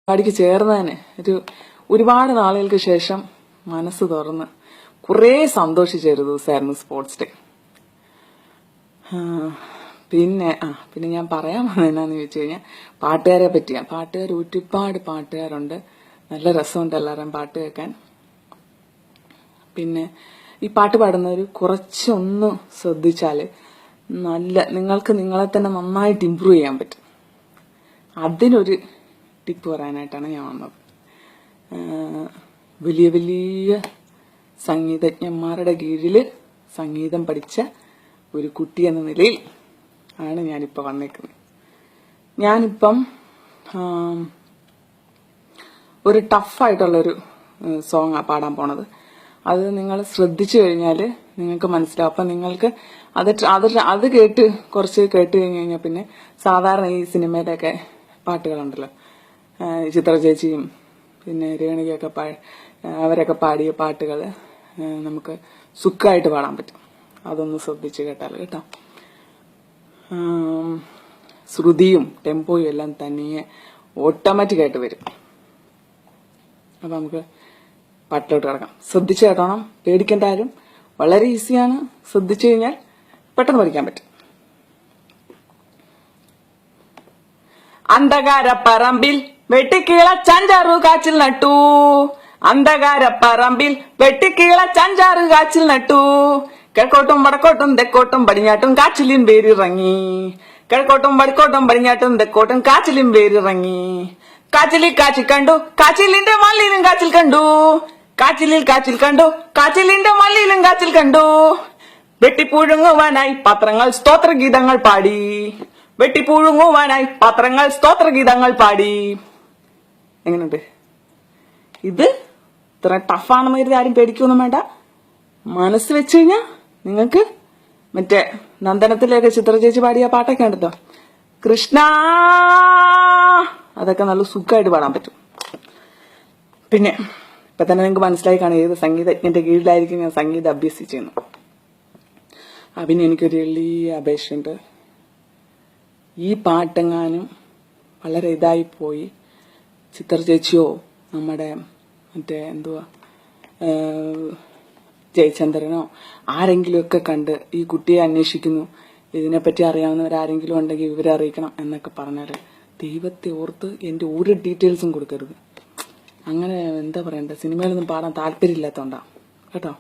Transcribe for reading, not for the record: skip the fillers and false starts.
പരിപാടിക്ക് ചേർന്നതിന് ഒരുപാട് നാളുകൾക്ക് ശേഷം മനസ്സ് തുറന്ന് കുറേ സന്തോഷിച്ചൊരു ദിവസമായിരുന്നു സ്പോർട്സ് ഡേ. പിന്നെ ഞാൻ പറയാൻ വന്നത് എന്നാന്ന് ചോദിച്ചു കഴിഞ്ഞാൽ പാട്ടുകാരെ പറ്റിയാണ്. ഒരുപാട് പാട്ടുകാരുണ്ട്, നല്ല രസമുണ്ട് എല്ലാവരും പാട്ട് കേൾക്കാൻ. പിന്നെ ഈ പാട്ട് പാടുന്നവർ കുറച്ചൊന്ന് ശ്രദ്ധിച്ചാൽ നിങ്ങൾക്ക് നിങ്ങളെ തന്നെ നന്നായിട്ട് ഇമ്പ്രൂവ് ചെയ്യാൻ പറ്റും. അതിനൊരു ടിപ്പ് പറയാനായിട്ടാണ് ഞാൻ വന്നത്. വലിയ വലിയ സംഗീതജ്ഞന്മാരുടെ കീഴിൽ സംഗീതം പഠിച്ച ഒരു കുട്ടി എന്ന നിലയിൽ ആണ് ഞാനിപ്പോൾ വന്നേക്കുന്നത്. ഞാനിപ്പം ഒരു ടഫായിട്ടുള്ളൊരു സോങ്ങാണ് പാടാൻ പോണത്. അത് നിങ്ങൾ ശ്രദ്ധിച്ചു കഴിഞ്ഞാൽ നിങ്ങൾക്ക് മനസ്സിലാവും. അപ്പം നിങ്ങൾക്ക് അത് കുറച്ച് കേട്ട് കഴിഞ്ഞാൽ പിന്നെ സാധാരണ ഈ സിനിമയിലൊക്കെ പാട്ടുകളുണ്ടല്ലോ, ചിത്ര ചേച്ചിയും പിന്നെ രേണുകയൊക്കെ അവരൊക്കെ പാടിയ പാട്ടുകൾ നമുക്ക് സുഖമായിട്ട് പാടാൻ പറ്റും. അതൊന്ന് ശ്രദ്ധിച്ച് കേട്ടാൽ കേട്ടോ. ശ്രുതിയും ടെമ്പോയും എല്ലാം തനിയെ ഓട്ടോമാറ്റിക്കായിട്ട് വരും. അപ്പം നമുക്ക് പാട്ടിലോട്ട് കിടക്കാം. ശ്രദ്ധിച്ച് കേട്ടോണം, പേടിക്കേണ്ട ആരും. വളരെ ഈസിയാണ്, ശ്രദ്ധിച്ചു കഴിഞ്ഞാൽ പെട്ടെന്ന് പഠിക്കാൻ പറ്റും. അന്ധകാരപ്പറമ്പിൽ വെട്ടിക്കിളച്ചഞ്ചാറു കാച്ചിൽ നട്ടു, അന്ധകാരപ്പറമ്പിൽ വെട്ടിക്കിളച്ചഞ്ചാറു കാച്ചിൽ നട്ടു, കിഴക്കോട്ടും വടക്കോട്ടും തെക്കോട്ടും പടിഞ്ഞാട്ടും കാച്ചിലിൻ പേരിറങ്ങി, കിഴക്കോട്ടും വടക്കോട്ടും പടിഞ്ഞാട്ടും തെക്കോട്ടും കാച്ചിലിൻ പേരിറങ്ങി, കാച്ചിലിൽ കാച്ചിൽ കണ്ടു കാച്ചിലിന്റെ മല്ലിലും കാച്ചിൽ കണ്ടു, കാച്ചിലിൽ കാച്ചിൽ കണ്ടു കാച്ചിലിന്റെ മല്ലിലും കാച്ചിൽ കണ്ടു, വെട്ടിപ്പുഴുങ്ങുവാനായി പാത്രങ്ങൾ സ്തോത്രഗീതങ്ങൾ പാടി, വെട്ടിപ്പുഴുങ്ങുവാനായി പാത്രങ്ങൾ സ്തോത്രഗീതങ്ങൾ പാടി. എങ്ങനെയുണ്ട്? ഇത് ഇത്ര ടഫാണെന്ന് കരുതി ആരും പേടിക്കൊന്നും വേണ്ട. മനസ്സ് വെച്ച് കഴിഞ്ഞാൽ നിങ്ങൾക്ക് മറ്റേ നന്ദനത്തിലേക്ക് ചിത്ര ചേച്ചി പാടിയ പാട്ടൊക്കെ ഉണ്ടല്ലോ, കൃഷ്ണ, അതൊക്കെ നല്ല സുഖമായിട്ട് പാടാൻ പറ്റും. പിന്നെ ഇപ്പൊ തന്നെ നിങ്ങൾക്ക് മനസ്സിലായി കാണും ഏത് സംഗീതജ്ഞന്റെ കീഴിലായിരിക്കും ഞാൻ സംഗീതം അഭ്യസിച്ചെന്ന്. പിന്നെ എനിക്കൊരു എളിയ അപേക്ഷയുണ്ട്. ഈ പാട്ടെങ്ങാനും വളരെ ഇതായിപ്പോയി ചിത്ര ചേച്ചിയോ നമ്മുടെ മറ്റേ ജയചന്ദ്രനോ ആരെങ്കിലുമൊക്കെ കണ്ട് ഈ കുട്ടിയെ അന്വേഷിക്കുന്നു, ഇതിനെപ്പറ്റി അറിയാവുന്നവരാരെങ്കിലും ഉണ്ടെങ്കിൽ വിവരം അറിയിക്കണം എന്നൊക്കെ പറഞ്ഞാൽ ദൈവത്തെ ഓർത്ത് എൻ്റെ ഒരു ഡീറ്റെയിൽസും കൊടുക്കരുത്. അങ്ങനെ എന്താ പറയണ്ടേ, സിനിമയിലൊന്നും പാടാൻ താല്പര്യമില്ലാത്തതുകൊണ്ടാണ് കേട്ടോ.